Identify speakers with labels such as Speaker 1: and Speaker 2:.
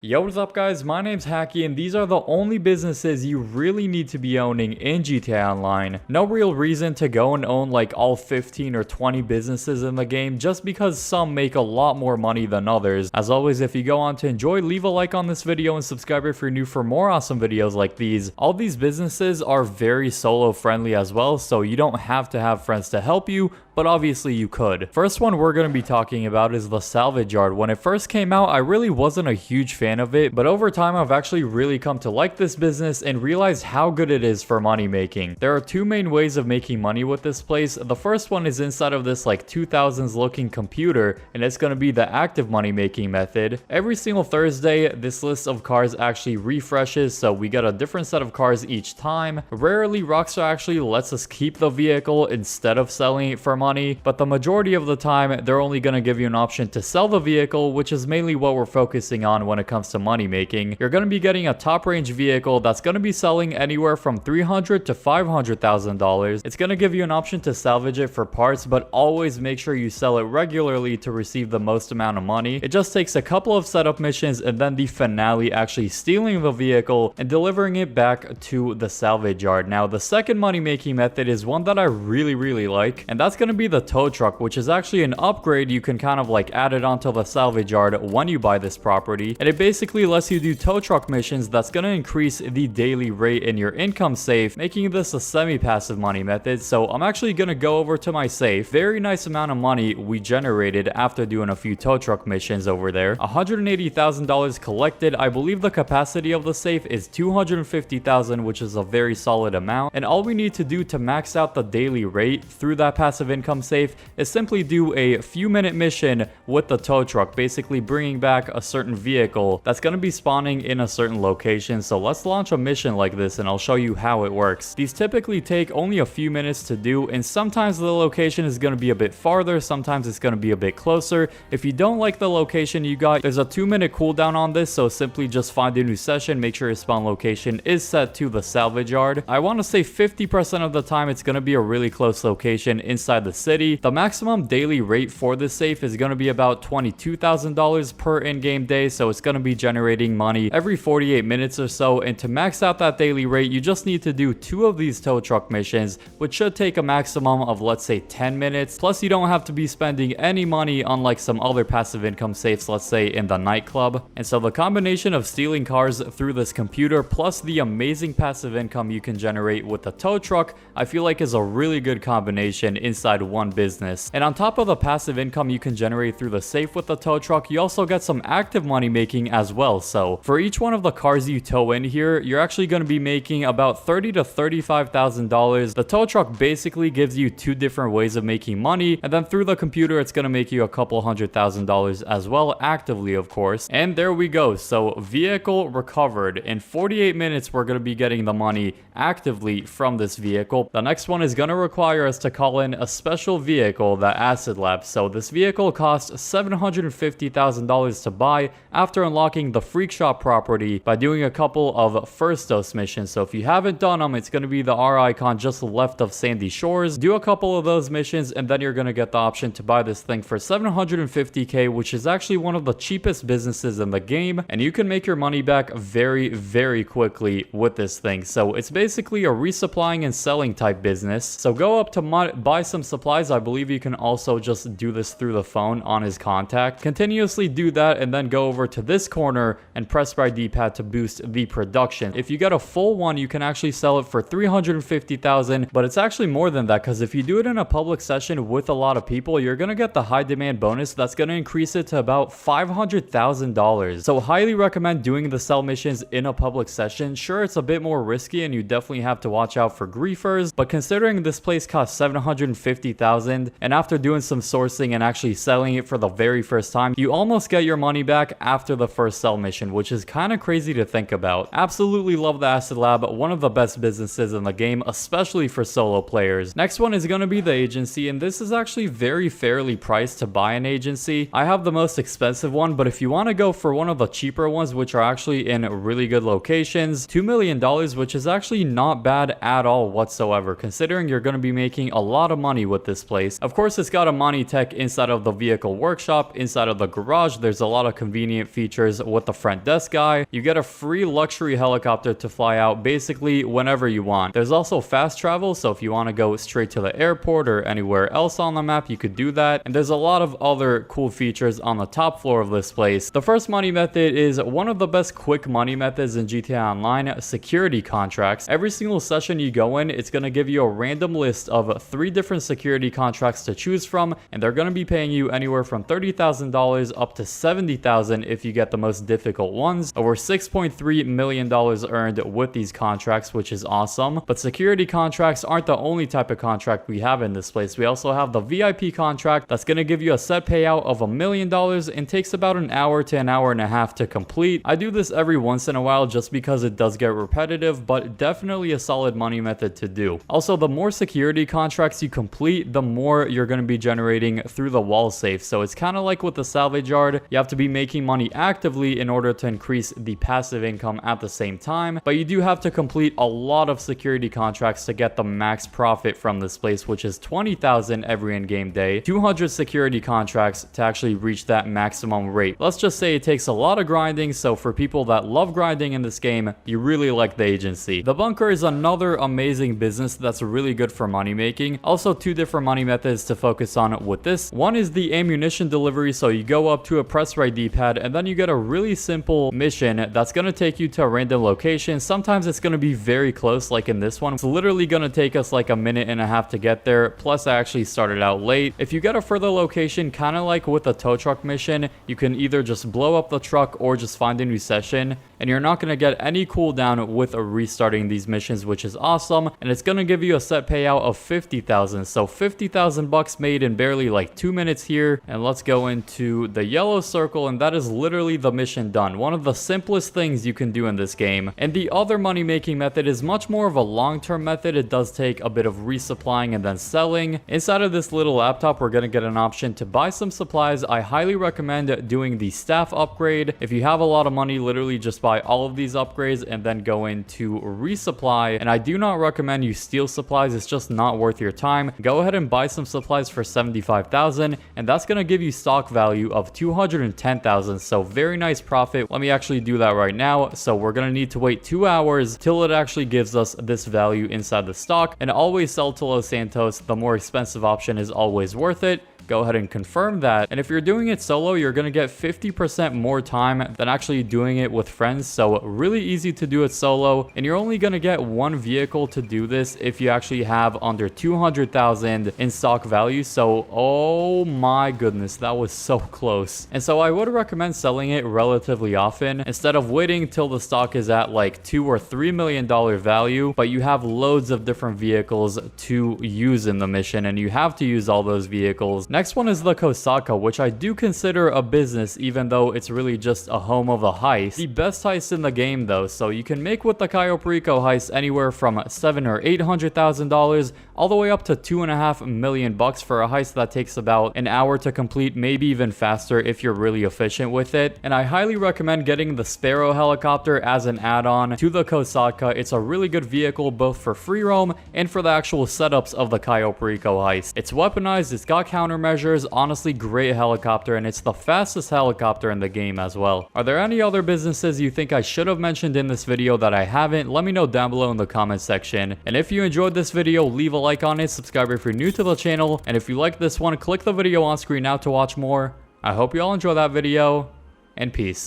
Speaker 1: Yo, what's up guys, my name's Hakiii and these are the only businesses you really need to be owning in GTA Online. No real reason to go and own like all 15 or 20 businesses in the game just because some make a lot more money than others. As always, if you go on to enjoy, leave a like on this video and subscribe if you're new for more awesome videos like these. All these businesses are very solo friendly as well, so you don't have to have friends to help you, but obviously you could. First one we're going to be talking about is the Salvage Yard. When it first came out, I really wasn't a huge fan of it, but over time I've actually really come to like this business and realized how good it is for money making. There are two main ways of making money with this place. The first one is inside of this like 2000s looking computer, and it's going to be the active money making method. Every single Thursday this list of cars actually refreshes, so we get a different set of cars each time. Rarely Rockstar actually lets us keep the vehicle instead of selling it for money, but the majority of the time they're only going to give you an option to sell the vehicle, which is mainly what we're focusing on when it comes to money making. You're going to be getting a top range vehicle that's going to be selling anywhere from $300,000 to $500,000. It's going to give you an option to salvage it for parts, but always make sure you sell it regularly to receive the most amount of money. It just takes a couple of setup missions and then the finale, actually stealing the vehicle and delivering it back to the salvage yard. Now the second money making method is one that I really like, and that's going to be the tow truck, which is actually an upgrade. You can kind of like add it onto the salvage yard when you buy this property, and it basically lets you do tow truck missions that's going to increase the daily rate in your income safe, making this a semi-passive money method. So I'm actually going to go over to my safe. Very nice amount of money we generated after doing a few tow truck missions over there. $180,000 collected. I believe the capacity of the safe is 250,000, which is a very solid amount, and all we need to do to max out the daily rate through that passive income safe is simply do a few minute mission with the tow truck, basically bringing back a certain vehicle that's going to be spawning in a certain location. So let's launch a mission like this and I'll show you how it works. These typically take only a few minutes to do, and sometimes the location is going to be a bit farther, sometimes it's going to be a bit closer. If you don't like the location you got, there's a 2-minute cooldown on this, so simply just find a new session, make sure your spawn location is set to the salvage yard. I want to say 50% of the time it's going to be a really close location inside the city. The maximum daily rate for this safe is going to be about $22,000 per in-game day, so it's going to be generating money every 48 minutes or so. And to max out that daily rate, you just need to do 2 of these tow truck missions, which should take a maximum of, let's say, 10 minutes. Plus you don't have to be spending any money unlike some other passive income safes, let's say in the nightclub. And so the combination of stealing cars through this computer plus the amazing passive income you can generate with the tow truck, I feel like is a really good combination inside one business. And on top of the passive income you can generate through the safe with the tow truck, you also get some active money making as well. So for each one of the cars you tow in here, you're actually going to be making about $30,000 to $35,000. The tow truck basically gives you 2 different ways of making money, and then through the computer it's going to make you a couple $100,000 as well, actively of course. And there we go. So vehicle recovered. In 48 minutes we're going to be getting the money actively from this vehicle. The next one is going to require us to call in a special vehicle, the Acid Lab. So this vehicle costs $750,000 to buy after unlocking the Freak Shop property by doing a couple of first dose missions. So if you haven't done them, it's going to be the R icon just left of Sandy Shores. Do a couple of those missions and then you're going to get the option to buy this thing for $750K, which is actually one of the cheapest businesses in the game, and you can make your money back very quickly with this thing. So it's basically a resupplying and selling type business. So go up to buy some supplies. I believe you can also just do this through the phone on his contact. Continuously do that and then go over to this corner and press by D-pad to boost the production. If you get a full one, you can actually sell it for $350,000, but it's actually more than that, because if you do it in a public session with a lot of people, you're going to get the high demand bonus that's going to increase it to about $500,000. So highly recommend doing the sell missions in a public session. Sure, it's a bit more risky and you definitely have to watch out for griefers, but considering this place costs $750,000, and after doing some sourcing and actually selling it for the very first time, you almost get your money back after the first sell mission, which is kind of crazy to think about. Absolutely love the Acid Lab, one of the best businesses in the game, especially for solo players. Next one is going to be the agency, and this is actually very fairly priced to buy an agency. I have the most expensive one, but if you want to go for one of the cheaper ones, which are actually in really good locations, $2 million, which is actually not bad at all whatsoever, considering you're going to be making a lot of money with with this place. Of course, it's got a money tech inside of the vehicle workshop. Inside of the garage, there's a lot of convenient features with the front desk guy. You get a free luxury helicopter to fly out basically whenever you want. There's also fast travel, so if you want to go straight to the airport or anywhere else on the map, you could do that. And there's a lot of other cool features on the top floor of this place. The first money method is one of the best quick money methods in GTA Online, security contracts. Every single session you go in, it's going to give you a random list of 3 different security contracts to choose from, and they're going to be paying you anywhere from $30,000 up to $70,000 if you get the most difficult ones. Over $6.3 million earned with these contracts, which is awesome. But security contracts aren't the only type of contract we have in this place. We also have the VIP contract that's going to give you a set payout of $1 million and takes about an hour to an hour and a half to complete. I do this every once in a while just because it does get repetitive, but definitely a solid money method to do. Also, the more security contracts you complete, the more you're going to be generating through the wall safe. So it's kind of like with the Salvage Yard, you have to be making money actively in order to increase the passive income at the same time, but you do have to complete a lot of security contracts to get the max profit from this place, which is 20,000 every in-game day, 200 security contracts to actually reach that maximum rate. Let's just say it takes a lot of grinding, so for people that love grinding in this game, you really like the agency. The bunker is another amazing business that's really good for money making. Also, 2 different money methods to focus on with this. One is the ammunition delivery, so you go up to a press right D-pad and then you get a really simple mission that's going to take you to a random location. Sometimes it's going to be very close, like in this one. It's literally going to take us like a minute and a half to get there, plus I actually started out late. If you get a further location, kind of like with a tow truck mission, you can either just blow up the truck or just find a new session, and you're not going to get any cooldown with restarting these missions, which is awesome. And it's going to give you a set payout of $50,000, so $50,000 made in barely like 2 minutes here. And let's go into the yellow circle, and that is literally the mission done. One of the simplest things you can do in this game. And the other money making method is much more of a long-term method. It does take a bit of resupplying and then selling. Inside of this little laptop, we're going to get an option to buy some supplies. I highly recommend doing the staff upgrade. If you have a lot of money, literally just buy all of these upgrades and then go into resupply. And I do not recommend you steal supplies. It's just not worth your time. Go ahead and buy some supplies for $75,000, and that's going to give you stock value of $210,000. So very nice profit. Let me actually do that right now. So we're going to need to wait 2 hours till it actually gives us this value inside the stock. And always sell to Los Santos. The more expensive option is always worth it. Go ahead and confirm that. And if you're doing it solo, you're going to get 50% more time than actually doing it with friends. So really easy to do it solo. And you're only going to get 1 vehicle to do this if you actually have under 200,000 in stock value. So, oh my goodness, that was so close. And so I would recommend selling it relatively often instead of waiting till the stock is at like $2 or $3 million value, but you have loads of different vehicles to use in the mission, and you have to use all those vehicles. Next one is the Kosatka, which I do consider a business, even though it's really just a home of a heist. The best heist in the game though, so you can make with the Hakiii heist anywhere from $700,000 or $800,000 all the way up to $2.5 million for a heist that takes about an hour to complete, maybe even faster if you're really efficient with it. And I highly recommend getting the Sparrow helicopter as an add-on to the Kosatka. It's a really good vehicle both for free roam and for the actual setups of the Hakiii heist. It's weaponized, it's got countermeasures, honestly great helicopter, and it's the fastest helicopter in the game as well. Are there any other businesses you think I should have mentioned in this video that I haven't? Let me know down below in the comment section. And if you enjoyed this video, leave a like on it, subscribe if you're new to the channel, and if you like this one, click the video on screen now to watch more. I hope you all enjoy that video, and peace.